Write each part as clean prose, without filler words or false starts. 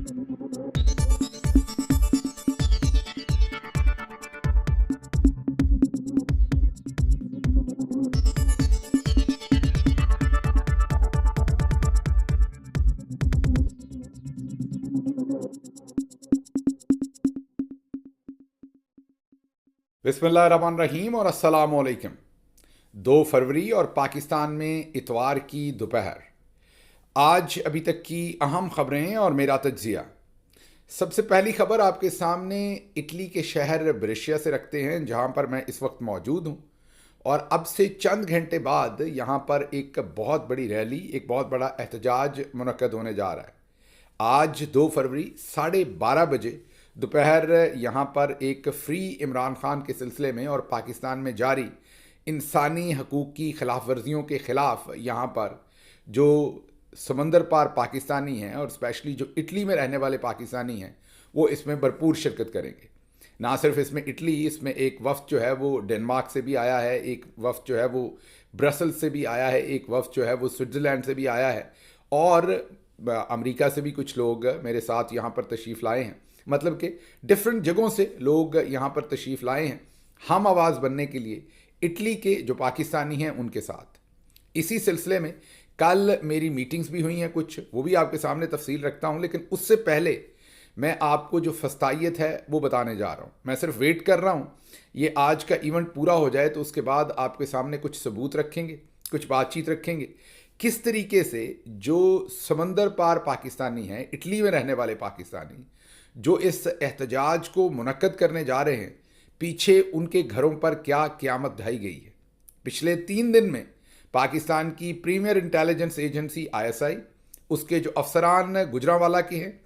बिस्मिल्लाहिर्रहमानिर्रहीम और अस्सलामुअलैकुम। 2 फरवरी और पाकिस्तान में इतवार की दोपहर। आज अभी तक की अहम खबरें और मेरा तज्जिया। सबसे पहली खबर आपके सामने इटली के शहर ब्रेशिया से रखते हैं, जहां पर मैं इस वक्त मौजूद हूं। और अब से चंद घंटे बाद यहां पर एक बहुत बड़ी रैली, एक बहुत बड़ा एहतजाज मुनक्कद होने जा रहा है। आज 2 फरवरी 12:30 बजे दोपहर यहाँ पर एक फ्री इमरान खान के सिलसिले में और पाकिस्तान में जारी इंसानी हकूक़ की खिलाफ वर्जियों के ख़िलाफ़ यहाँ पर जो समंदर पार पाकिस्तानी हैं और स्पेशली जो इटली में रहने वाले पाकिस्तानी हैं वो इसमें भरपूर शिरकत करेंगे। ना सिर्फ इसमें इटली, इसमें एक वफ़द जो है वो डेनमार्क से भी आया है, एक वफ़द जो है वो ब्रसल्स से भी आया है, एक वफ़द जो है वो स्विट्ज़रलैंड से भी आया है और अमेरिका से भी कुछ लोग मेरे साथ यहाँ पर तशरीफ़ लाए हैं। मतलब कि डिफरेंट जगहों से लोग यहाँ पर तशरीफ़ लाए हैं हम आवाज़ बनने के लिए इटली के जो पाकिस्तानी हैं उनके साथ। इसी सिलसिले में कल मेरी मीटिंग्स भी हुई हैं कुछ, वो भी आपके सामने तफसील रखता हूँ। लेकिन उससे पहले मैं आपको जो फस्तायत है वो बताने जा रहा हूँ। मैं सिर्फ वेट कर रहा हूँ ये आज का इवेंट पूरा हो जाए तो उसके बाद आपके सामने कुछ सबूत रखेंगे, कुछ बातचीत रखेंगे किस तरीके से जो समंदर पार पाकिस्तानी हैं, इटली में रहने वाले पाकिस्तानी जो इस एहतजाज को मुनक्कद करने जा रहे हैं, पीछे उनके घरों पर क्या क़यामत ढाई गई है। पिछले 3 दिन में पाकिस्तान की प्रीमियर इंटेलिजेंस एजेंसी ISI, उसके जो अफसरान गुजरांवाला के हैं,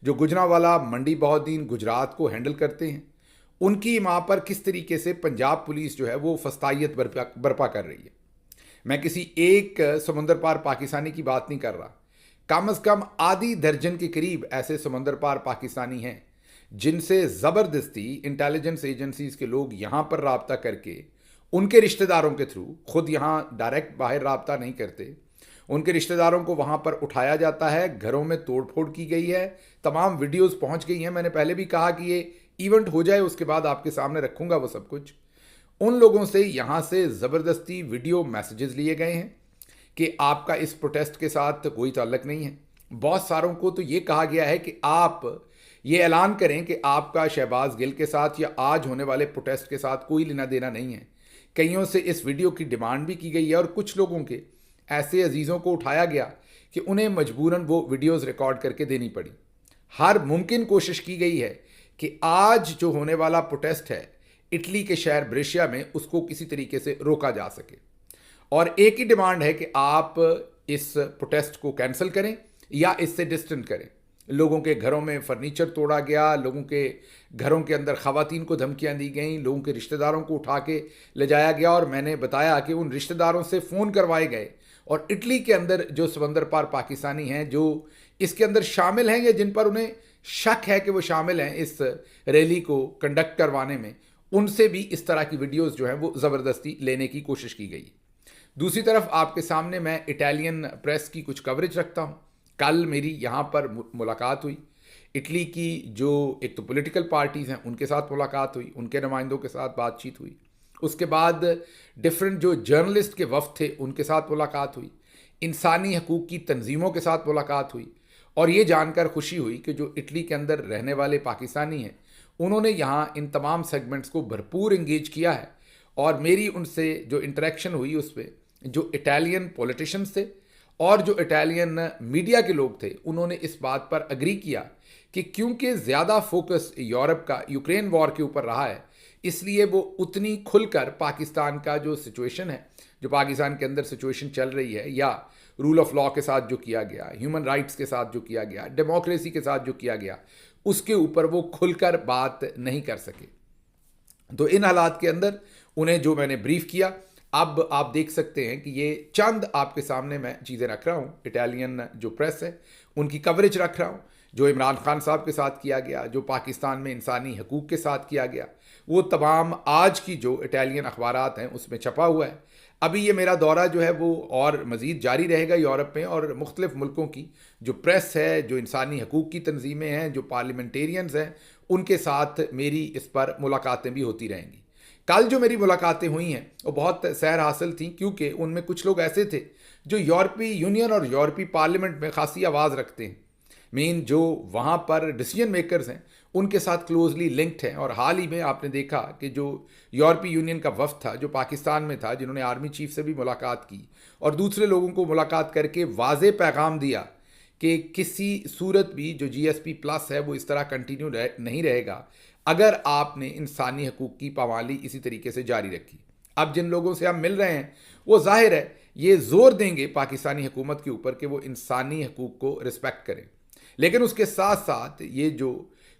जो गुजरांवाला मंडी बहाउद्दीन गुजरात को हैंडल करते हैं, उनकी माँ पर किस तरीके से पंजाब पुलिस जो है वो फस्तायत बर्पा कर रही है। मैं किसी एक समुंदर पार पाकिस्तानी की बात नहीं कर रहा, कम से कम आधी दर्जन के करीब ऐसे समंदर पार पाकिस्तानी हैं जिनसे ज़बरदस्ती इंटेलिजेंस एजेंसीज़ के लोग यहाँ पर रब्ता करके उनके रिश्तेदारों के थ्रू, खुद यहाँ डायरेक्ट बाहर रब्ता नहीं करते, उनके रिश्तेदारों को वहाँ पर उठाया जाता है, घरों में तोड़फोड़ की गई है, तमाम वीडियोज़ पहुँच गई हैं। मैंने पहले भी कहा कि ये इवेंट हो जाए उसके बाद आपके सामने रखूँगा वो सब कुछ। उन लोगों से यहाँ से ज़बरदस्ती वीडियो मैसेजेस लिए गए हैं कि आपका इस प्रोटेस्ट के साथ कोई ताल्लुक नहीं है। बहुत सारों को तो ये कहा गया है कि आप ये ऐलान करें कि आपका शहबाज गिल के साथ या आज होने वाले प्रोटेस्ट के साथ कोई लेना देना नहीं है। कईयों से इस वीडियो की डिमांड भी की गई है और कुछ लोगों के ऐसे अजीज़ों को उठाया गया कि उन्हें मजबूरन वो वीडियोज़ रिकॉर्ड करके देनी पड़ी। हर मुमकिन कोशिश की गई है कि आज जो होने वाला प्रोटेस्ट है इटली के शहर ब्रेशिया में, उसको किसी तरीके से रोका जा सके। और एक ही डिमांड है कि आप इस प्रोटेस्ट को कैंसिल करें या इससे डिस्टेंट करें। लोगों के घरों में फर्नीचर तोड़ा गया, लोगों के घरों के अंदर ख़वातीन को धमकियां दी गई, लोगों के रिश्तेदारों को उठा के ले जाया गया और मैंने बताया कि उन रिश्तेदारों से फ़ोन करवाए गए और इटली के अंदर जो समंदर पार पाकिस्तानी हैं जो इसके अंदर शामिल हैं या जिन पर उन्हें शक है कि वो शामिल हैं इस रैली को कंडक्ट करवाने में, उनसे भी इस तरह की वीडियोज़ जो हैं वो ज़बरदस्ती लेने की कोशिश की गई। दूसरी तरफ आपके सामने मैं इटालियन प्रेस की कुछ कवरेज रखता हूँ। कल मेरी यहाँ पर मुलाकात हुई, इटली की जो एक तो पॉलिटिकल पार्टीज़ हैं उनके साथ मुलाकात हुई, उनके नुमाइंदों के साथ बातचीत हुई। उसके बाद डिफरेंट जो जर्नलिस्ट के वफ़द थे उनके साथ मुलाकात हुई, इंसानी हकूक़ की तंजीमों के साथ मुलाकात हुई और ये जानकर खुशी हुई कि जो इटली के अंदर रहने वाले पाकिस्तानी हैं उन्होंने यहाँ इन तमाम सेगमेंट्स को भरपूर इंगेज किया है। और मेरी उनसे जो इंटरेक्शन हुई उस पर जो इटालियन पॉलिटिशियंस थे और जो इटालियन मीडिया के लोग थे, उन्होंने इस बात पर अग्री किया कि क्योंकि ज़्यादा फोकस यूरोप का यूक्रेन वॉर के ऊपर रहा है, इसलिए वो उतनी खुलकर पाकिस्तान का जो सिचुएशन है, जो पाकिस्तान के अंदर सिचुएशन चल रही है या रूल ऑफ लॉ के साथ जो किया गया, ह्यूमन राइट्स के साथ जो किया गया, डेमोक्रेसी के साथ जो किया गया, उसके ऊपर वो खुलकर बात नहीं कर सके। तो इन हालात के अंदर उन्हें जो मैंने ब्रीफ किया, अब आप देख सकते हैं कि ये चंद आपके सामने मैं चीज़ें रख रहा हूँ। इटालियन जो प्रेस है उनकी कवरेज रख रहा हूँ, जो इमरान खान साहब के साथ किया गया, जो पाकिस्तान में इंसानी हकूक़ के साथ किया गया, वो तमाम आज की जो इटालियन अखबारात हैं उसमें छपा हुआ है। अभी ये मेरा दौरा जो है वो और मज़ीद जारी रहेगा यूरोप में, और मुख्तलिफ मुल्कों की जो प्रेस है, जो इंसानी हकूक़ की तंजीमें हैं, जो पार्लियामेंटेरियंस हैं, उनके साथ मेरी इस पर मुलाकातें भी होती रहेंगी। कल जो मेरी मुलाकातें हुई हैं वो बहुत सैर हासिल थी, क्योंकि उनमें कुछ लोग ऐसे थे जो यूरोपीय यूनियन और यूरोपीय पार्लियामेंट में खासी आवाज़ रखते हैं। मेन जो वहाँ पर डिसीजन मेकर्स हैं उनके साथ क्लोजली लिंक्ड हैं। और हाल ही में आपने देखा कि जो यूरोपीय यूनियन का वफ्द था जो पाकिस्तान में था, जिन्होंने आर्मी चीफ से भी मुलाकात की और दूसरे लोगों को मुलाकात करके वाज़े पैगाम दिया कि किसी सूरत भी जो जीएसपी प्लस है वो इस तरह कंटिन्यू नहीं रहेगा अगर आपने इंसानी हकूक़ की पामाली इसी तरीके से जारी रखी। अब जिन लोगों से हम मिल रहे हैं वो जाहिर है ये ज़ोर देंगे पाकिस्तानी हुकूमत के ऊपर कि वो इंसानी हकूक़ को रिस्पेक्ट करें, लेकिन उसके साथ साथ ये जो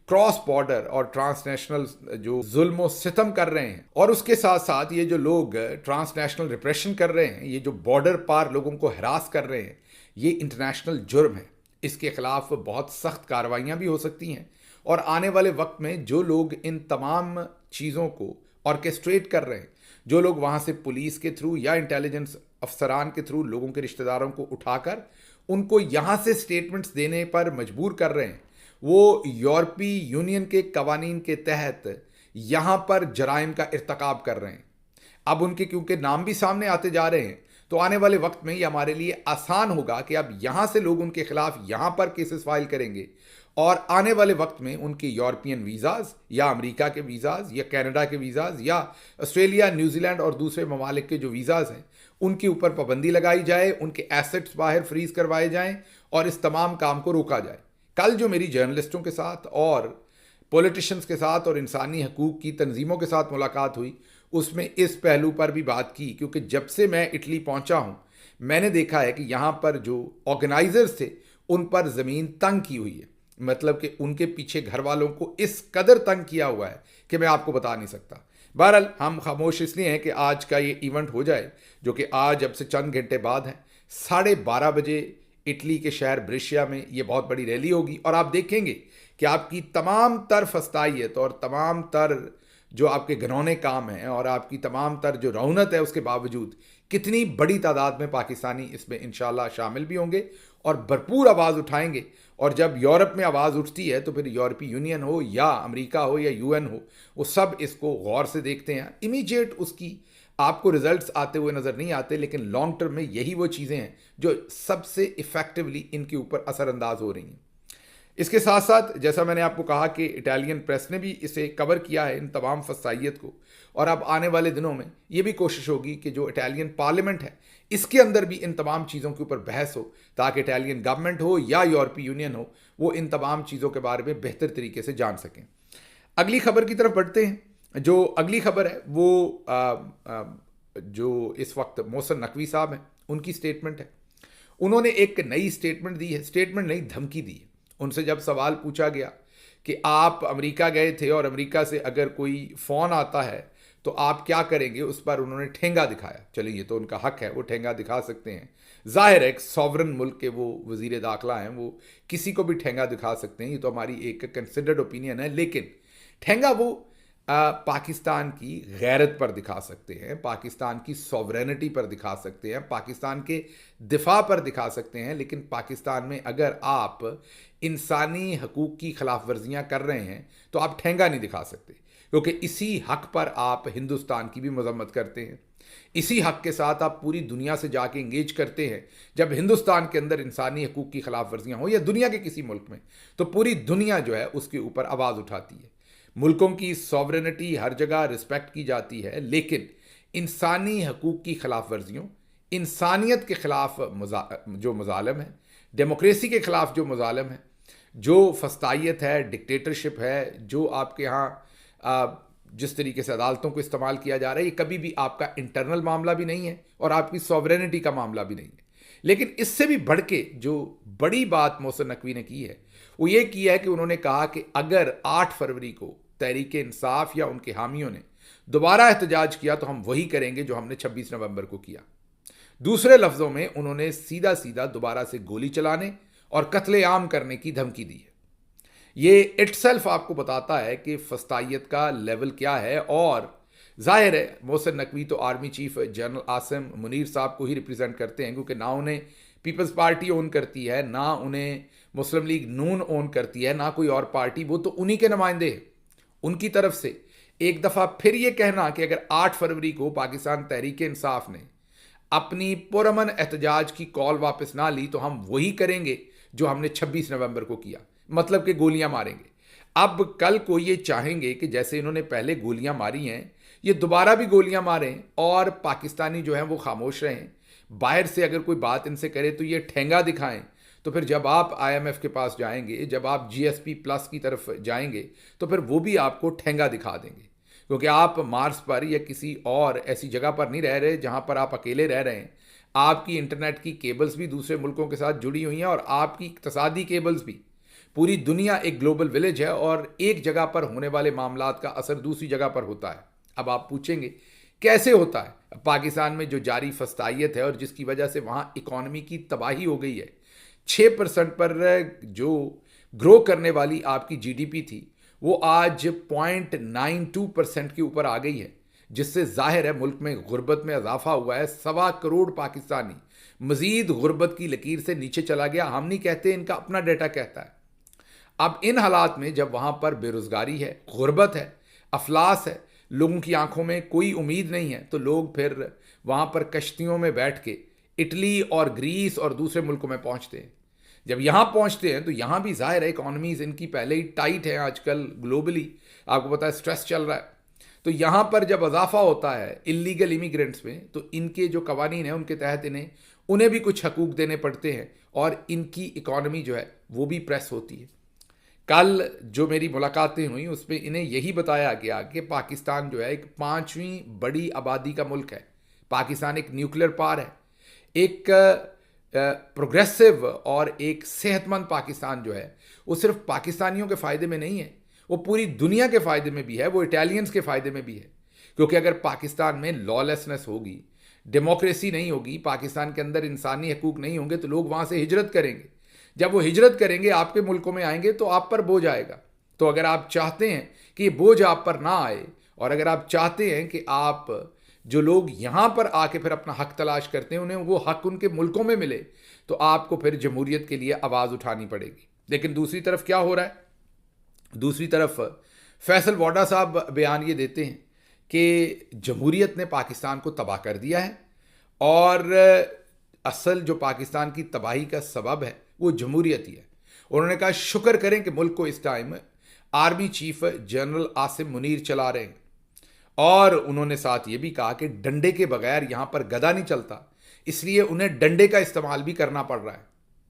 क्रॉस बॉर्डर और ट्रांसनेशनल जो जुल्म सितम कर रहे हैं, और उसके साथ साथ ये जो लोग ट्रांसनेशनल रिप्रेशन कर रहे हैं, ये जो बॉर्डर पार लोगों को हरास कर रहे हैं, ये इंटरनेशनल जुर्म है। इसके खिलाफ बहुत सख्त कार्रवाइयाँ भी हो सकती हैं। और आने वाले वक्त में जो लोग इन तमाम चीज़ों को ऑर्केस्ट्रेट कर रहे हैं, जो लोग वहाँ से पुलिस के थ्रू या इंटेलिजेंस अफसरान के थ्रू लोगों के रिश्तेदारों को उठाकर उनको यहाँ से स्टेटमेंट्स देने पर मजबूर कर रहे हैं, वो यूरोपीय यूनियन के कवानीन के तहत यहाँ पर जराइम का इर्तकाब कर रहे हैं। अब उनके क्योंकि नाम भी सामने आते जा रहे हैं, तो आने वाले वक्त में ये हमारे लिए आसान होगा कि अब यहाँ से लोग उनके खिलाफ यहाँ पर केसेस फाइल करेंगे, और आने वाले वक्त में उनके यूरोपियन वीज़ाज़ या अमेरिका के वीज़ाज़ या कनाडा के वीज़ाज़ या ऑस्ट्रेलिया, न्यूजीलैंड और दूसरे ममालिक के जो वीज़ाज़ हैं उनके ऊपर पाबंदी लगाई जाए, उनके एसेट्स बाहर फ्रीज करवाए जाएं और इस तमाम काम को रोका जाए। कल जो मेरी जर्नलिस्टों के साथ और पॉलिटिशियंस के साथ और इंसानी हकूक़ की तंजीमों के साथ मुलाकात हुई, उसमें इस पहलू पर भी बात की, क्योंकि जब से मैं इटली पहुंचा हूं मैंने देखा है कि यहाँ पर जो ऑर्गेनाइजर्स थे उन पर ज़मीन तंग की हुई है। मतलब कि उनके पीछे घर वालों को इस कदर तंग किया हुआ है कि मैं आपको बता नहीं सकता। बहरहाल हम खामोश इसलिए हैं कि आज का ये इवेंट हो जाए, जो कि आज अब से चंद घंटे बाद है। 12:30 बजे इटली के शहर ब्रेशिया में ये बहुत बड़ी रैली होगी, और आप देखेंगे कि आपकी तमाम तर फस्तायत और तमाम तर जो आपके घनौने काम हैं और आपकी तमाम तर जो रौनत है उसके बावजूद कितनी बड़ी तादाद में पाकिस्तानी इसमें इंशाल्लाह शामिल भी होंगे और भरपूर आवाज़ उठाएंगे। और जब यूरोप में आवाज़ उठती है तो फिर यूरोपीय यूनियन हो या अमेरिका हो या यूएन हो, वो सब इसको गौर से देखते हैं। इमीडिएट उसकी आपको रिजल्ट्स आते हुए नज़र नहीं आते, लेकिन लॉन्ग टर्म में यही वो चीज़ें हैं जो सबसे इफ़ेक्टिवली इनके ऊपर असरअंदाज हो रही हैं। इसके साथ साथ जैसा मैंने आपको कहा कि इटालियन प्रेस ने भी इसे कवर किया है, इन तमाम फसाइयत को, और अब आने वाले दिनों में ये भी कोशिश होगी कि जो इटालियन पार्लियामेंट है इसके अंदर भी इन तमाम चीज़ों के ऊपर बहस हो, ताकि इटालियन गवर्नमेंट हो या यूरोपीय यूनियन हो, वो इन तमाम चीज़ों के बारे में बेहतर तरीके से जान सकें। अगली खबर की तरफ बढ़ते हैं। जो अगली खबर है वो जो इस वक्त मोहसिन नकवी साहब हैं उनकी स्टेटमेंट है। उन्होंने एक नई स्टेटमेंट दी है, स्टेटमेंट नहीं धमकी दी है। उनसे जब सवाल पूछा गया कि आप अमेरिका गए थे और अमेरिका से अगर कोई फ़ोन आता है तो आप क्या करेंगे, उस पर उन्होंने ठेंगा दिखाया। चलिए ये तो उनका हक है, वो ठेंगा दिखा सकते हैं। जाहिर है एक सॉवरन मुल्क के वो वज़ीर दाखिला हैं, वो किसी को भी ठेंगा दिखा सकते हैं, ये तो हमारी एक कंसिडर्ड ओपिनियन है। लेकिन ठेंगा वो पाकिस्तान की गैरत पर दिखा सकते हैं, पाकिस्तान की सॉवरेनिटी पर दिखा सकते हैं, पाकिस्तान के दिफा पर दिखा सकते हैं। लेकिन पाकिस्तान में अगर आप इंसानी हकूक़ की खिलाफ वर्जियाँ कर रहे हैं तो आप ठेंगा नहीं दिखा सकते, क्योंकि इसी हक पर आप हिंदुस्तान की भी मजम्मत करते हैं। इसी हक के साथ आप पूरी दुनिया से जाके इंगेज करते हैं। जब हिंदुस्तान के अंदर इंसानी हकूक़ की खिलाफ वर्जियाँ हो या दुनिया के किसी मुल्क में, तो पूरी दुनिया जो है उसके ऊपर आवाज़ उठाती है। मुल्कों की सॉवरेनिटी हर जगह रिस्पेक्ट की जाती है, लेकिन इंसानी हकूक़ की खिलाफ वर्जियों, इंसानियत के ख़िलाफ़ जो मज़ालिम है, डेमोक्रेसी के ख़िलाफ़ जो मज़ालिम है, जो फस्तायत है, डिक्टेटरशिप है, जो आपके यहाँ जिस तरीके से अदालतों को इस्तेमाल किया जा रहा है, ये कभी भी आपका इंटरनल मामला भी नहीं है और आपकी सॉवरेनिटी का मामला भी नहीं है। लेकिन इससे भी बढ़ के जो बड़ी बात मोहसिन नकवी ने की है वो ये किया है कि उन्होंने कहा कि अगर 8 फरवरी को तहरीक इंसाफ या उनके हामियों ने दोबारा एहतजाज किया तो हम वही करेंगे जो हमने 26 नवंबर को किया। दूसरे लफ्ज़ों में उन्होंने सीधा सीधा दोबारा से गोली चलाने और कत्लेआम करने की धमकी दी है। ये इटसेल्फ आपको बताता है कि फस्तायत का लेवल क्या है और जाहिर है मोहसिन नकवी तो army chief general Asim Munir साहब को ही रिप्रेजेंट करते हैं, क्योंकि ना उन्हें पीपल्स पार्टी ओन करती है, ना उन्हें मुस्लिम लीग नून ओन करती है, ना कोई और पार्टी, वो तो उन्हीं के नुमाइंदे हैं। उनकी तरफ से एक दफ़ा फिर ये कहना कि अगर 8 फरवरी को पाकिस्तान तहरीक इंसाफ ने अपनी पुरअमन एहतजाज की कॉल वापस ना ली तो हम वही करेंगे जो हमने 26 नवंबर को किया, मतलब कि गोलियां मारेंगे। अब कल को ये चाहेंगे कि जैसे इन्होंने पहले गोलियां मारी हैं ये दोबारा भी गोलियां मारें और पाकिस्तानी जो हैं वो खामोश रहें। बाहर से अगर कोई बात इनसे करे तो ये ठेंगा दिखाएं। तो फिर जब आप IMF के पास जाएंगे, जब आप GSP प्लस की तरफ जाएंगे, तो फिर वो भी आपको ठेंगा दिखा देंगे, क्योंकि आप मार्स पर या किसी और ऐसी जगह पर नहीं रह रहे जहां पर आप अकेले रह रहे हैं। आपकी इंटरनेट की केबल्स भी दूसरे मुल्कों के साथ जुड़ी हुई हैं और आपकी इक़्तिसादी केबल्स भी। पूरी दुनिया एक ग्लोबल विलेज है और एक जगह पर होने वाले मामलात का असर दूसरी जगह पर होता है। अब आप पूछेंगे कैसे होता है? पाकिस्तान में जो जारी फस्तायत है और जिसकी वजह से वहाँ इकॉनमी की तबाही हो गई है, 6% पर जो ग्रो करने वाली आपकी GDP थी वो आज 0.92% के ऊपर आ गई है, जिससे जाहिर है मुल्क में गुर्बत में इजाफा हुआ है। 1.25 करोड़ पाकिस्तानी मजीद गुर्बत की लकीर से नीचे चला गया। हम नहीं कहते, इनका अपना डेटा कहता है। अब इन हालात में जब वहाँ पर बेरोज़गारी है, गुर्बत है, अफलास है, लोगों की आंखों में कोई उम्मीद नहीं है, तो लोग फिर वहाँ पर कश्तियों में बैठ के इटली और ग्रीस और दूसरे मुल्कों में पहुँचते हैं। जब यहाँ पहुँचते हैं तो यहाँ भी जाहिर है इकॉनमीज़ इनकी पहले ही टाइट है, आजकल ग्लोबली आपको पता है स्ट्रेस चल रहा है। तो यहाँ पर जब इजाफा होता है इलीगल इमिग्रेंट्स में, तो इनके जो कवानीन हैं उनके तहत उन्हें भी कुछ हकूक़ देने पड़ते हैं और इनकी इकॉनमी जो है वो भी प्रेस होती है। कल जो मेरी मुलाकातें हुई उसमें इन्हें यही बताया गया कि पाकिस्तान जो है एक 5वीं बड़ी आबादी का मुल्क है। पाकिस्तान एक न्यूक्लियर पावर है, एक प्रोग्रेसिव और एक सेहतमंद पाकिस्तान जो है वो सिर्फ पाकिस्तानियों के फ़ायदे में नहीं है, वो पूरी दुनिया के फ़ायदे में भी है, वो इटालियंस के फ़ायदे में भी है। क्योंकि अगर पाकिस्तान में लॉलेसनेस होगी, डेमोक्रेसी नहीं होगी, पाकिस्तान के अंदर इंसानी हकूक़ नहीं होंगे, तो लोग वहाँ से हिजरत करेंगे। जब वो हिजरत करेंगे, आपके मुल्कों में आएंगे तो आप पर बोझ आएगा। तो अगर आप चाहते हैं कि ये बोझ आप पर ना आए, और अगर आप चाहते हैं कि आप जो लोग यहाँ पर आके फिर अपना हक तलाश करते हैं उन्हें वो हक उनके मुल्कों में मिले, तो आपको फिर जमहूरियत के लिए आवाज़ उठानी पड़ेगी। लेकिन दूसरी तरफ क्या हो रहा है? दूसरी तरफ फैसल वोडा साहब बयान ये देते हैं कि जमहूरियत ने पाकिस्तान को तबाह कर दिया है और असल जो पाकिस्तान की तबाही का सबब है वो जमहूरियत ही है। उन्होंने कहा शुक्र करें कि मुल्क को इस time army chief general Asim Munir चला रहे हैं, और उन्होंने साथ ये भी कहा कि डंडे के बगैर यहाँ पर गदा नहीं चलता, इसलिए उन्हें डंडे का इस्तेमाल भी करना पड़ रहा है।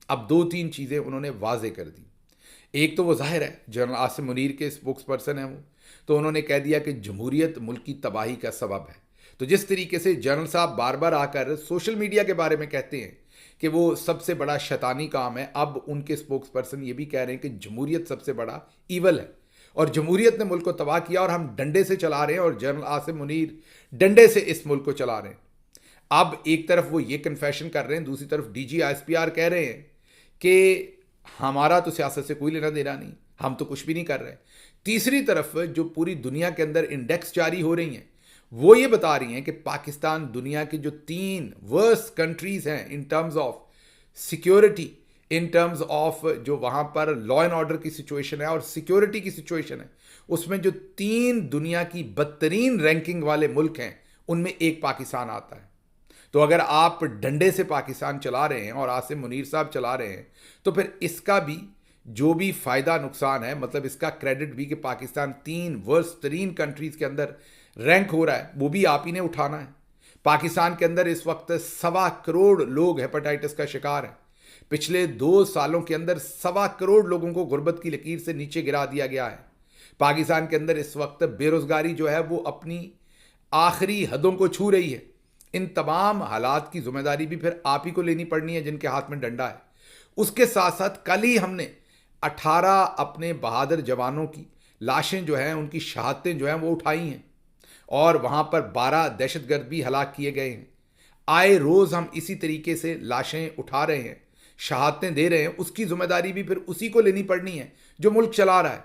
अब 2-3 चीज़ें उन्होंने वाजे कर दी। एक तो वो जाहिर है जनरल आसिम मुनीर के स्पोक्स पर्सन हैं वो, तो उन्होंने कह दिया कि जमहूरियत मुल्क की तबाही का सबब है। तो जिस तरीके से जनरल साहब बार बार आकर सोशल मीडिया के बारे में कहते हैं कि वो सबसे बड़ा शैतानी काम है, अब उनके स्पोक्स पर्सन ये भी कह रहे हैं कि जमहूरियत सबसे बड़ा ईवल है और जमहूरियत ने मुल्क को तबाह किया और हम डंडे से चला रहे हैं, और जनरल आसिम मुनीर डंडे से इस मुल्क को चला रहे हैं। अब एक तरफ वो ये कन्फेशन कर रहे हैं, दूसरी तरफ DG ISPR कह रहे हैं कि हमारा तो सियासत से कोई लेना देना नहीं, हम तो कुछ भी नहीं कर रहे। तीसरी तरफ जो पूरी दुनिया के अंदर इंडेक्स जारी हो रही हैं वो ये बता रही हैं कि पाकिस्तान दुनिया की जो 3 वर्स्ट कंट्रीज़ हैं in terms of security, in terms of जो वहाँ पर लॉ एंड ऑर्डर की सिचुएशन है और सिक्योरिटी की सिचुएशन है, उसमें जो 3 दुनिया की बदतरीन रैंकिंग वाले मुल्क हैं उनमें एक पाकिस्तान आता है। तो अगर आप डंडे से पाकिस्तान चला रहे हैं और आसिम मुनीर साहब चला रहे हैं, तो फिर इसका भी जो भी फ़ायदा नुकसान है, मतलब इसका क्रेडिट भी कि पाकिस्तान 3 वर्स्ट तरीन कंट्रीज़ के अंदर रैंक हो रहा है, वो भी आप ही ने उठाना है। पाकिस्तान के अंदर इस वक्त 1.25 करोड़ लोग हेपेटाइटिस का शिकार हैं। पिछले 2 सालों के अंदर 1.25 करोड़ लोगों को गुर्बत की लकीर से नीचे गिरा दिया गया है। पाकिस्तान के अंदर इस वक्त बेरोज़गारी जो है वो अपनी आखिरी हदों को छू रही है। इन तमाम हालात की जिम्मेदारी भी फिर आप ही को लेनी पड़नी है जिनके हाथ में डंडा है। उसके साथ साथ कल ही हमने 18 अपने बहादुर जवानों की लाशें जो हैं, उनकी शहादतें जो हैं वो उठाई हैं, और वहाँ पर 12 दहशतगर्द भी हलाक किए गए हैं। आए रोज़ हम इसी तरीके से लाशें उठा रहे हैं, शहादतें दे रहे हैं, उसकी जिम्मेदारी भी फिर उसी को लेनी पड़नी है जो मुल्क चला रहा है।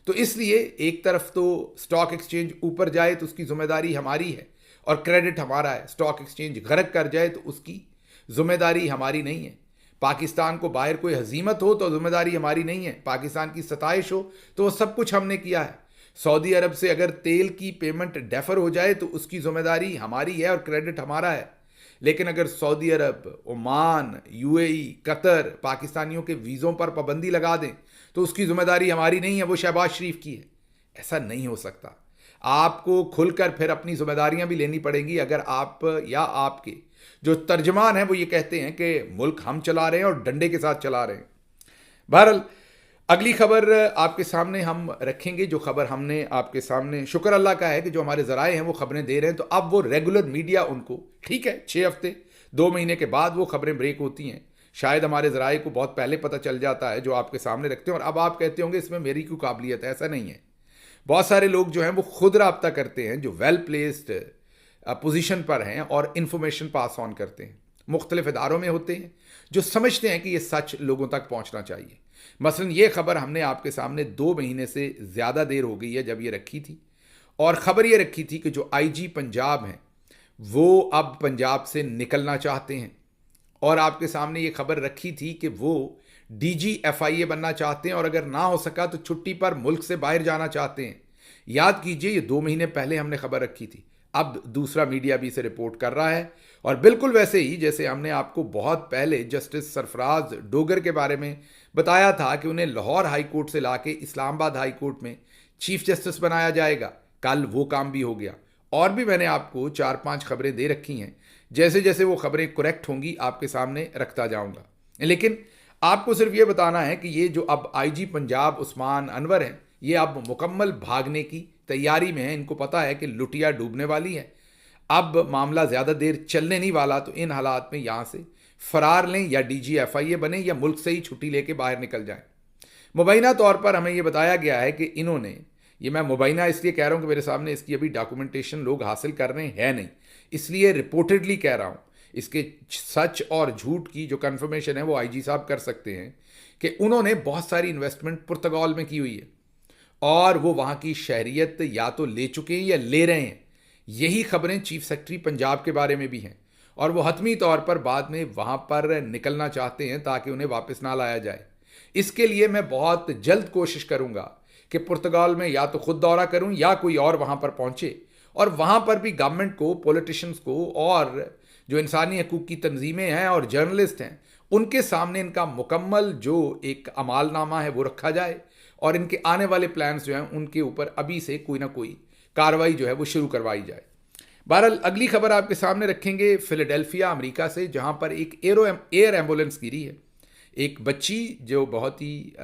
तो इसलिए एक तरफ तो स्टॉक एक्सचेंज ऊपर जाए तो उसकी जिम्मेदारी हमारी है और क्रेडिट हमारा है, स्टॉक एक्सचेंज गर्क कर जाए तो उसकी जिम्मेदारी हमारी नहीं है। पाकिस्तान को बाहर कोई हजीमत हो तो जिम्मेदारी हमारी नहीं है, पाकिस्तान की सताइश हो तो वो सब कुछ हमने किया है। सऊदी अरब से अगर तेल की पेमेंट डेफर हो जाए तो उसकी जिम्मेदारी हमारी है और क्रेडिट हमारा है। लेकिन अगर सऊदी अरब, ओमान, यूएई, कतर पाकिस्तानियों के वीज़ों पर पाबंदी लगा दें तो उसकी जिम्मेदारी हमारी नहीं है, वो शहबाज शरीफ की है। ऐसा नहीं हो सकता। आपको खुलकर फिर अपनी जिम्मेदारियां भी लेनी पड़ेंगी अगर आप या आपके जो तर्जमान हैं वो ये कहते हैं कि मुल्क हम चला रहे हैं और डंडे के साथ चला रहे हैं। बहरहाल अगली खबर आपके सामने हम रखेंगे। जो खबर हमने आपके सामने, शुक्र अल्लाह का है कि जो हमारे ज़राए हैं वो खबरें दे रहे हैं, तो अब वो रेगुलर मीडिया उनको, ठीक है 6 हफ्ते 2 महीने के बाद वो खबरें ब्रेक होती हैं। शायद हमारे ज़राए को बहुत पहले पता चल जाता है जो आपके सामने रखते हैं, और अब आप कहते होंगे इसमें मेरी क्यों काबिलियत है। ऐसा नहीं है। बहुत सारे लोग जो हैं वो खुद राब्ता करते हैं, जो वेल प्लेस्ड पोजीशन पर हैं और इंफॉर्मेशन पास ऑन करते हैं, मुख्तलिफ इदारों में होते हैं, जो समझते हैं कि ये सच लोगों तक पहुंचना चाहिए। मसलन ये खबर हमने आपके सामने 2 महीने से ज़्यादा देर हो गई है जब ये रखी थी, और ख़बर ये रखी थी कि जो आईजी पंजाब हैं वो अब पंजाब से निकलना चाहते हैं, और आपके सामने ये खबर रखी थी कि वो डीजी एफआईए बनना चाहते हैं, और अगर ना हो सका तो छुट्टी पर मुल्क से बाहर जाना चाहते हैं। याद कीजिए ये 2 महीने पहले हमने खबर रखी थी, अब दूसरा मीडिया भी इसे रिपोर्ट कर रहा है। और बिल्कुल वैसे ही जैसे हमने आपको बहुत पहले जस्टिस सरफराज डोगर के बारे में बताया था कि उन्हें लाहौर हाई कोर्ट से लाके इस्लामाबाद हाई कोर्ट में चीफ जस्टिस बनाया जाएगा, कल वो काम भी हो गया। और भी मैंने आपको 4-5 खबरें दे रखी हैं, जैसे जैसे वो खबरें करेक्ट होंगी आपके सामने रखता जाऊंगा। लेकिन आपको सिर्फ ये बताना है कि ये जो अब आईजी पंजाब उस्मान अनवर हैं, ये अब मुकम्मल भागने की तैयारी में है। इनको पता है कि लुटिया डूबने वाली है, अब मामला ज़्यादा देर चलने नहीं वाला, तो इन हालात में यहाँ से फरार लें या डीजी एफआईए बने या मुल्क से ही छुट्टी लेके बाहर निकल जाएं। मुबैना तौर पर हमें ये बताया गया है कि इन्होंने, ये मैं मुबैना इसलिए कह रहा हूँ कि मेरे सामने इसकी अभी डॉक्यूमेंटेशन लोग हासिल कर रहे हैं नहीं, इसलिए रिपोर्टेडली कह रहा हूँ। इसके सच और झूठ की जो कन्फर्मेशन है वो आईजी साहब कर सकते हैं कि उन्होंने बहुत सारी इन्वेस्टमेंट पुर्तगाल में की हुई है और वो वहाँ की शहरियत या तो ले चुके हैं या ले रहे हैं। यही खबरें चीफ सेक्रेटरी पंजाब के बारे में भी हैं, और वो हतमी तौर पर बाद में वहाँ पर निकलना चाहते हैं ताकि उन्हें वापस ना लाया जाए। इसके लिए मैं बहुत जल्द कोशिश करूँगा कि पुर्तगाल में या तो खुद दौरा करूँ या कोई और वहाँ पर पहुँचे, और वहाँ पर भी गवर्नमेंट को, पॉलिटिशियंस को और जो इंसानी हकूक़ की तंजीमें हैं और जर्नलिस्ट हैं उनके सामने इनका मुकम्मल जो एक अमालनामा है वो रखा जाए, और इनके आने वाले प्लान्स जो हैं उनके ऊपर अभी से कोई ना कोई कार्रवाई जो है वो शुरू करवाई जाए। बहरहाल अगली खबर आपके सामने रखेंगे फिलाडेल्फिया अमेरिका से, जहां पर एक एयर एम्बुलेंस गिरी है। एक बच्ची जो बहुत ही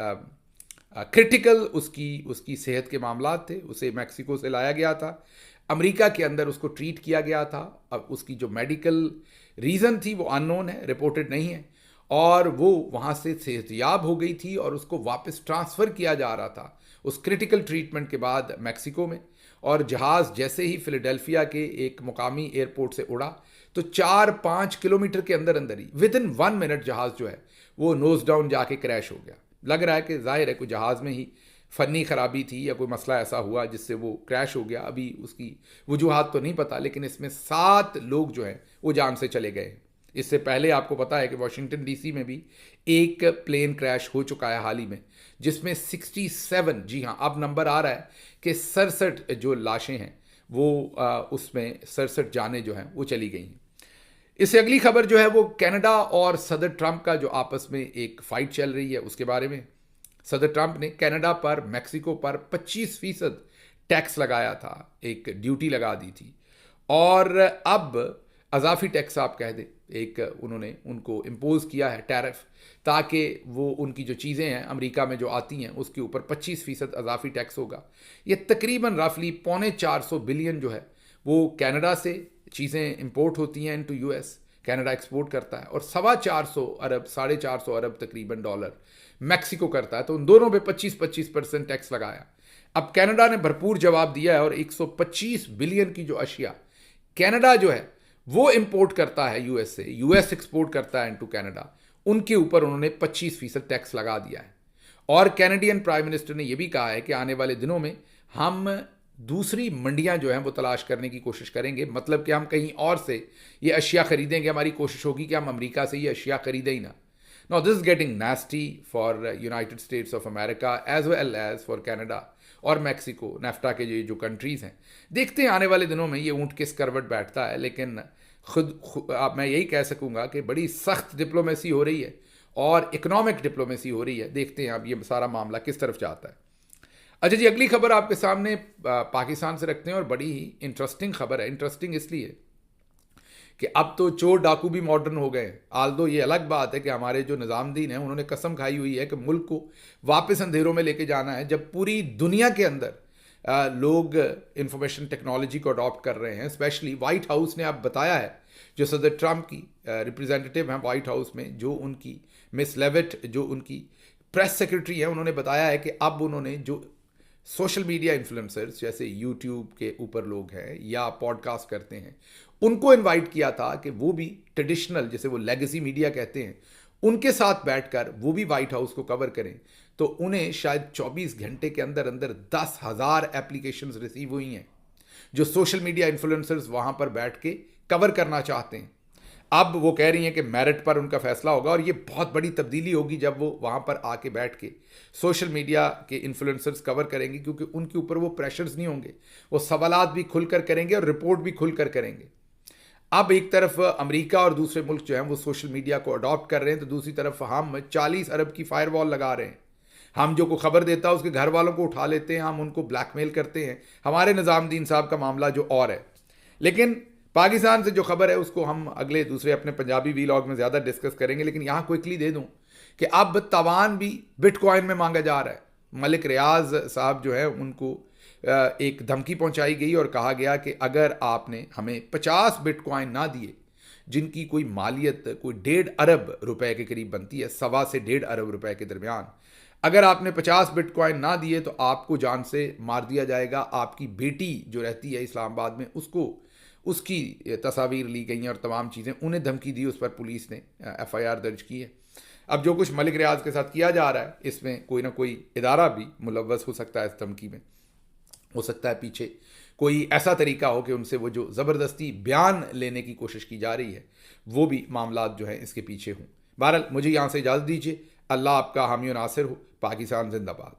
क्रिटिकल उसकी सेहत के मामलात थे, उसे मैक्सिको से लाया गया था, अमेरिका के अंदर उसको ट्रीट किया गया था। अब उसकी जो मेडिकल रीज़न थी वो अननोन है, रिपोर्टेड नहीं है, और वो वहाँ से सेहतयाब हो गई थी और उसको वापस ट्रांसफ़र किया जा रहा था उस क्रिटिकल ट्रीटमेंट के बाद मैक्सिको में। और जहाज़ जैसे ही फिलाडेल्फिया के एक मुकामी एयरपोर्ट से उड़ा तो 4-5 किलोमीटर के अंदर अंदर ही विदिन 1 मिनट जहाज़ जो है वो नोज डाउन जाके क्रैश हो गया। लग रहा है कि जाहिर है कोई जहाज़ में ही फ़नी ख़राबी थी या कोई मसला ऐसा हुआ जिससे वो क्रैश हो गया। अभी उसकी वजूहात तो नहीं पता, लेकिन इसमें 7 लोग जो हैं वो जान से चले गए। इससे पहले आपको पता है कि वाशिंगटन डीसी में भी एक प्लेन क्रैश हो चुका है हाल ही में, जिसमें 67, जी हाँ अब नंबर आ रहा है कि 67 जो लाशें हैं वो उसमें 67 जानें जो हैं वो चली गई हैं। इससे अगली खबर जो है वो कनाडा और सदर ट्रंप का जो आपस में एक फ़ाइट चल रही है उसके बारे में। सदर ट्रंप ने कनाडा पर, मैक्सिको पर 25% टैक्स लगाया था, एक ड्यूटी लगा दी थी, और अब अजाफी टैक्स आप कह दें, एक उन्होंने उनको इम्पोज किया है टैरिफ, ताकि वो उनकी जो चीज़ें हैं अमेरिका में जो आती हैं उसके ऊपर 25% अजाफी टैक्स होगा। ये तकरीबन रफली 450 बिलियन जो है वो कनाडा से चीज़ें इंपोर्ट होती हैं इनटू यूएस, कनाडा एक्सपोर्ट करता है, और 450 अरब 450 अरब तकरीबन डॉलर मैक्सिको करता है। तो उन दोनों पे 25% टैक्स लगाया। अब कनाडा ने भरपूर जवाब दिया है और 125 बिलियन की जो अशिया कनाडा जो है वो इंपोर्ट करता है यूएस से, यूएस एक्सपोर्ट करता है इनटू कनाडा, उनके ऊपर उन्होंने 25% टैक्स लगा दिया है। और कैनेडियन प्राइम मिनिस्टर ने यह भी कहा है कि आने वाले दिनों में हम दूसरी मंडियां जो हैं वो तलाश करने की कोशिश करेंगे, मतलब कि हम कहीं और से ये अशिया खरीदेंगे। हमारी कोशिश होगी कि हम अमेरिका से ये अशिया खरीदें ही ना। Now this is getting nasty for United States of America as well as for Canada और मैक्सिको, नेफ्टा के जो कंट्रीज़ हैं। देखते हैं आने वाले दिनों में ये ऊँट किस करवट बैठता है, लेकिन खुद आप मैं यही कह सकूँगा कि बड़ी सख्त डिप्लोमेसी हो रही है और इकोनॉमिक डिप्लोमेसी हो रही है। देखते हैं अब ये सारा मामला किस तरफ जाता है। अच्छा जी, अगली खबर आपके सामने पाकिस्तान से रखते हैं और बड़ी ही इंटरेस्टिंग खबर है। इंटरेस्टिंग इसलिए कि अब तो चोर डाकू भी मॉडर्न हो गए। आल्दो ये अलग बात है कि हमारे जो निज़ामदीन हैं उन्होंने कसम खाई हुई है कि मुल्क को वापस अंधेरों में लेके जाना है, जब पूरी दुनिया के अंदर लोग इंफॉर्मेशन टेक्नोलॉजी को अडॉप्ट कर रहे हैं। स्पेशली वाइट हाउस ने अब बताया है, जो सदर ट्रंप की रिप्रेजेंटेटिव हैं वाइट हाउस में, जो उनकी मिस लेविट, जो उनकी प्रेस सेक्रेटरी हैं, उन्होंने बताया है कि अब उन्होंने जो सोशल मीडिया इन्फ्लुएंसर्स जैसे यूट्यूब के ऊपर लोग हैं या पॉडकास्ट करते हैं, उनको इनवाइट किया था कि वो भी ट्रेडिशनल, जैसे वो लेगेसी मीडिया कहते हैं, उनके साथ बैठकर वो भी वाइट हाउस को कवर करें। तो उन्हें शायद 24 घंटे के अंदर अंदर 10,000 एप्लीकेशंस रिसीव हुई हैं जो सोशल मीडिया इन्फ्लुएंसर्स वहाँ पर बैठ के कवर करना चाहते हैं। अब वो कह रही हैं कि मेरिट पर उनका फैसला होगा और ये बहुत बड़ी तब्दीली होगी जब वो वहाँ पर आके बैठ के सोशल मीडिया के इन्फ्लुएंसर्स कवर करेंगे, क्योंकि उनके ऊपर वो प्रेशर्स नहीं होंगे। वो सवालात भी खुलकर करेंगे और रिपोर्ट भी खुलकर करेंगे। अब एक तरफ अमेरिका और दूसरे मुल्क जो हैं वो सोशल मीडिया को अडॉप्ट कर रहे हैं, तो दूसरी तरफ हम 40 अरब की फायरवॉल लगा रहे हैं। हम जो को खबर देता है उसके घर वालों को उठा लेते हैं, हम उनको ब्लैकमेल करते हैं। हमारे निज़ामदीन साहब का मामला जो और है। लेकिन पाकिस्तान से जो खबर है उसको हम अगले दूसरे अपने पंजाबी वीलॉग में ज़्यादा डिस्कस करेंगे। लेकिन यहाँ क्विकली दे दूँ कि अब तावान भी बिटकॉइन में मांगा जा रहा है। मलिक रियाज साहब जो है उनको एक धमकी पहुंचाई गई और कहा गया कि अगर आपने हमें 50 बिटकॉइन ना दिए, जिनकी कोई मालियत कोई 1.5 अरब रुपए के करीब बनती है, 1.25 से 1.5 अरब रुपए के दरमियान, अगर आपने 50 बिटकॉइन ना दिए तो आपको जान से मार दिया जाएगा। आपकी बेटी जो रहती है इस्लामाबाद में, उसकी तस्वीर ली गई हैं और तमाम चीज़ें, उन्हें धमकी दी। उस पर पुलिस ने FIR दर्ज की है। अब जो कुछ मलिक रियाज के साथ किया जा रहा है, इसमें कोई ना कोई इदारा भी मुलव्वस हो सकता है इस धमकी में। हो सकता है पीछे कोई ऐसा तरीका हो कि उनसे वो जो ज़बरदस्ती बयान लेने की कोशिश की जा रही है, वो भी मामलात जो हैं इसके पीछे हों। बहरहाल मुझे यहाँ से इजाज़त दीजिए। अल्लाह आपका हामी और नासिर हो। पाकिस्तान जिंदाबाद।